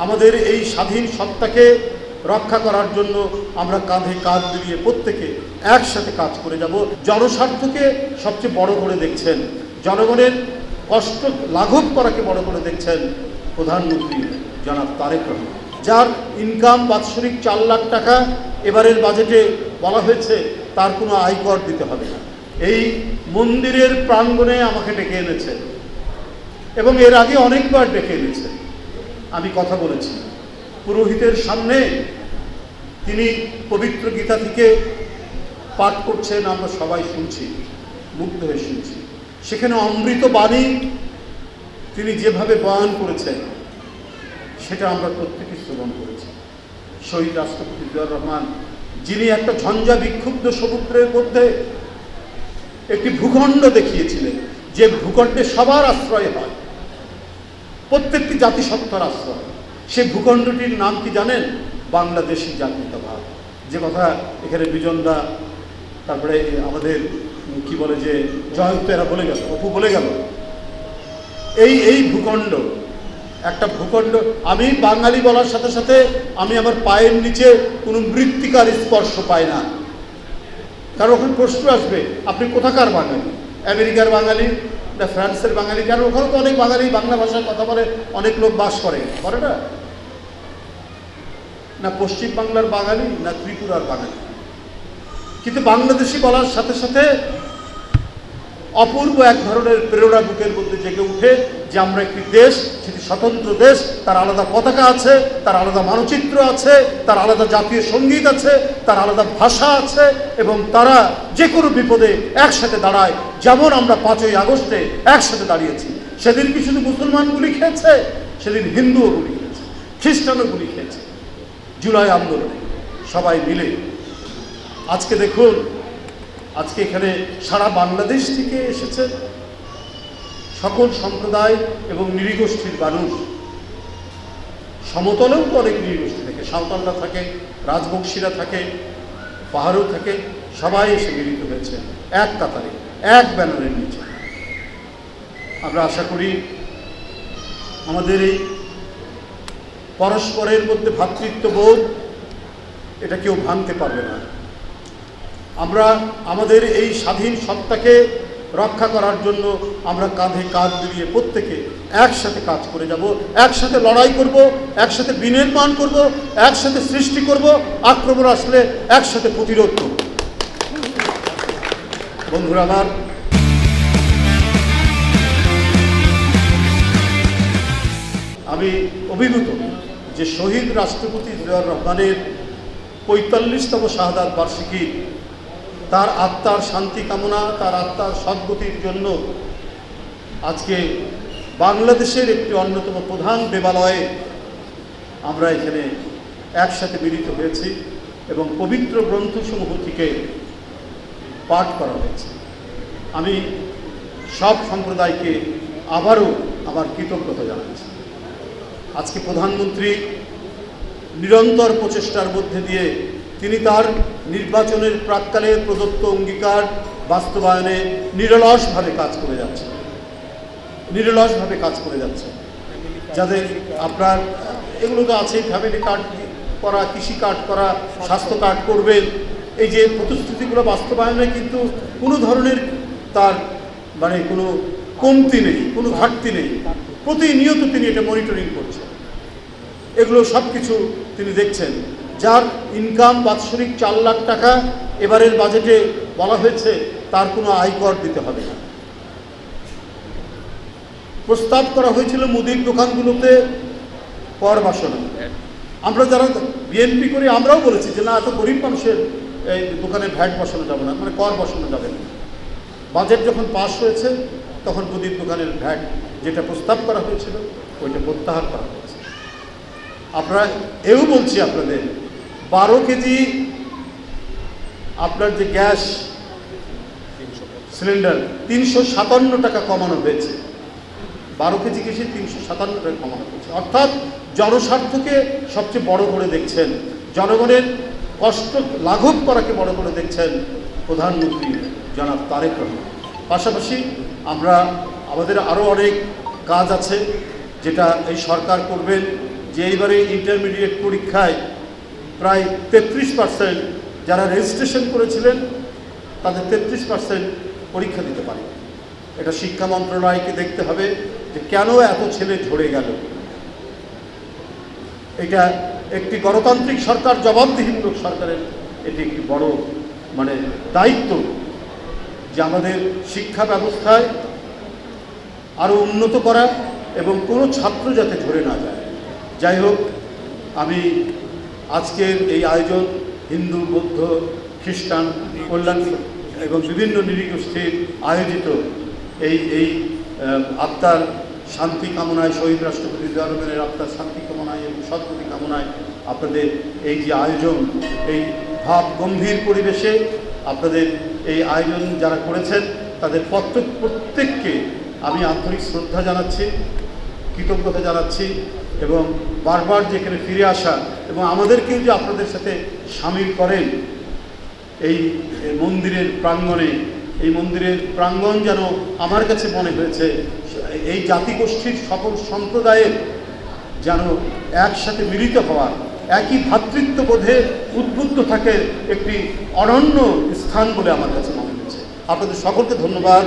আমাদের এই স্বাধীন সত্তাকে রক্ষা করার জন্য আমরা কাঁধে কাঁধ মিলিয়ে প্রত্যেকে একসাথে কাজ করে যাব। জনস্বার্থকে সবচেয়ে বড় করে দেখছেন, জনগণের কষ্ট লাঘব করাকে বড় করে দেখছেন প্রধানমন্ত্রী জনাব তারেক রহমান, যার ইনকাম বাৎসরিক 4 লাখ টাকা। এবারের বাজেটে বলা হয়েছে তার কোনো আয়কর দিতে হবে না। এই মন্দিরের প্রাঙ্গণে আমাকে ডেকে এনেছে এবং এর আগে অনেকবার ডেকে এনেছে। আমি কথা বলেছি, পুরোহিতের সামনে তিনি পবিত্র গীতা থেকে পাঠ করছেন, আমরা সবাই শুনছি, মুগ্ধ হয়ে শুনছি। সেখানে অমৃত বাণী তিনি যেভাবে বয়ান করেছেন সেটা আমরা প্রত্যেকে শ্রবণ করেছি। শহীদ রাষ্ট্রপতি জিয়াউর রহমান, যিনি একটা ঝঞ্ঝা বিক্ষুব্ধ সমুদ্রের মধ্যে একটি ভূখণ্ড দেখিয়েছিলেন, যে ভূখণ্ডে সবার আশ্রয় হয়, প্রত্যেকটি জাতিসত্তার আশ্রয়। সেই ভূখণ্ডটির নাম কি জানেন? বাংলাদেশি জাতীয়তাবাদ। যে কথা এখানে বিজনদা, তারপরে আমাদের কি বলে যে জয়ন্ত, এরা বলে গেল, অপু বলে গেল, এই ভূখণ্ড একটা ভূখণ্ড। আমি বাঙালি বলার সাথে সাথে আমি আমার পায়ের নিচে কোনো মৃত্তিকার স্পর্শ পাই না। কারণ ওখানে প্রশ্ন আসবে, আপনি কোথাকার বাঙালি? আমেরিকার বাঙালি না ফ্রান্সের বাঙালি? কারণ ওখানে তো অনেক বাঙালি বাংলা ভাষায় কথা বলে, অনেক লোক বাস করে না? না পশ্চিম বাংলার বাঙালি না ত্রিপুরার বাঙালি? কিন্তু বাংলাদেশি বলার সাথে সাথে অপূর্ব এক ধরনের প্রেরণা বুকের মধ্যে জেগে উঠে যে আমরা একটি দেশ, সেটি স্বতন্ত্র দেশ, তার আলাদা পতাকা আছে, তার আলাদা মানচিত্র আছে, তার আলাদা জাতীয় সঙ্গীত আছে, তার আলাদা ভাষা আছে, এবং তারা যে কোনো বিপদে একসাথে দাঁড়ায়। যেমন আমরা 5ই আগস্টে একসাথে দাঁড়িয়েছি। সেদিন কি শুধু মুসলমান গুলি খেয়েছে? সেদিন হিন্দুও গুলি খেয়েছে, খ্রিস্টানও গুলি খেয়েছে। জুলাই আন্দোলনে সবাই মিলে আজকে দেখুন, আজকে এখানে সারা বাংলাদেশ থেকে এসেছে সকল সম্প্রদায় এবং নৃগোষ্ঠীর মানুষ। সমতলেও তো অনেক নৃগোষ্ঠী থাকে, সাঁওতালরা থাকে, রাজবংশীরা থাকে, পাহাড়েও থাকে, সবাই এসে মিলিত হয়েছে এক কাতারে, এক ব্যানারের নিচে। আমরা আশা করি আমাদের এই পরস্পরের মধ্যে ভ্রাতৃত্ববোধ, এটা কেউ ভাঙতে পারবে না। আমরা আমাদের এই স্বাধীন সত্তাকে রক্ষা করার জন্য আমরা কাঁধে কাঁধ মিলিয়ে প্রত্যেকে একসাথে কাজ করে যাব, একসাথে লড়াই করব, একসাথে বিনির্মাণ করব, একসাথে সৃষ্টি করব, আক্রমণ আসলে একসাথে প্রতিরোধ করব। বন্ধুরা আমার, আমি অভিভূত যে শহীদ রাষ্ট্রপতি জিয়াউর রহমানের 45তম শাহাদাত বার্ষিকী, তার আত্মার শান্তি কামনা, তার আত্মার সদ্গতির জন্য আজকে বাংলাদেশের একটি অন্যতম প্রধান দেবালয়ে আমরা এখানে একসাথে মিলিত হয়েছি এবং পবিত্র গ্রন্থসমূহ থেকে পাঠ করা হয়েছে। আমি সব সম্প্রদায়কে আবারও আমার কৃতজ্ঞতা জানাচ্ছি। আজকে প্রধানমন্ত্রী নিরন্তর প্রচেষ্টার মধ্যে দিয়ে তিনি তার নির্বাচনের প্রাক্কালে প্রদত্ত অঙ্গীকার বাস্তবায়নে নিরলসভাবে কাজ করে যাচ্ছে। যাদের আপনার এগুলো তো আছে, ফ্যামিলি কার্ড করা, কৃষি কার্ড করা, স্বাস্থ্য কার্ড করবেন, এই যে প্রতিশ্রুতিগুলো বাস্তবায়নে কিন্তু কোনো ধরনের তার মানে কোনো কমতি নেই, কোনো ঘাটতি নেই। প্রতিনিয়ত তিনি এটা মনিটরিং করছেন, এগুলো সব কিছু তিনি দেখছেন। যার ইনকাম বাৎসরিক 4 লাখ টাকা, এবারের বাজেটে বলা হয়েছে তার কোনো আয়কর দিতে হবে না। প্রস্তাব করা হয়েছিল মুদির দোকানগুলোতে কর বসানো। আমরা যারা বিএনপি করি আমরাও বলেছি যে না, এত গরিব মানুষের এই দোকানে ভ্যাট বসানো যাবে না, মানে কর বসানো যাবে না। বাজেট যখন পাস হয়েছে তখন মুদির দোকানের ভ্যাট যেটা প্রস্তাব করা হয়েছিল ওইটা প্রত্যাহার করা হয়েছে। আপনারা এও বলছি আপনাদের, 12 কেজি আপনার যে গ্যাস সিলিন্ডার 357 টাকা কমানো হয়েছে। 12 কেজি গ্যাসে 357 টাকা কমানো হয়েছে। অর্থাৎ জনস্বার্থকে সবচেয়ে বড় করে দেখছেন, জনগণের কষ্ট লাঘব করাকে বড় করে দেখছেন প্রধানমন্ত্রী জনাব তারেক রহমান। পাশাপাশি আমাদের আরও অনেক কাজ আছে যেটা এই সরকার করবেন। যে এইবারে ইন্টারমিডিয়েট পরীক্ষায় প্রায় 33% যারা রেজিস্ট্রেশন করেছিলেন তাদের 33% পরীক্ষা দিতে পারে। এটা শিক্ষা মন্ত্রণালয়কে দেখতে হবে যে কেন এত ছেলে ঝরে গেল। এটা একটি গণতান্ত্রিক সরকার, জবাবদিহিমূলক সরকারের এটি একটি বড় দায়িত্ব যে আমাদের শিক্ষা ব্যবস্থায় আরও উন্নত করা এবং কোনো ছাত্র যাতে ঝরে না যায়। যাই হোক, আমি আজকের এই আয়োজন হিন্দু, বৌদ্ধ, খ্রিস্টান কল্যাণ এবং বিভিন্ন নৃগোষ্ঠীর আয়োজিত এই আত্মার শান্তি কামনায়, শহীদ রাষ্ট্রপতি জিয়া রহমানের আত্মার শান্তি কামনায় এবং সদ্গতি কামনায় আপনাদের এই যে আয়োজন, এই ভাব গম্ভীর পরিবেশে আপনাদের এই আয়োজন যারা করেছেন তাদের প্রত্যেককে আমি আন্তরিক শ্রদ্ধা জানাচ্ছি, কৃতজ্ঞতা জানাচ্ছি এবং বারবার যেখানে ফিরে আসা এবং আমাদেরকেও যে আপনাদের সাথে সামিল করেন এই মন্দিরের প্রাঙ্গণে। এই মন্দিরের প্রাঙ্গণ যেন আমার কাছে মনে হয়েছে এই জাতিগোষ্ঠীর সকল সম্প্রদায়ের যেন একসাথে মিলিত হওয়ার, একই ভ্রাতৃত্ববোধে উদ্বুদ্ধ থাকে একটি অনন্য স্থান বলে আমার কাছে মনে হয়েছে। আপনাদের সকলকে ধন্যবাদ।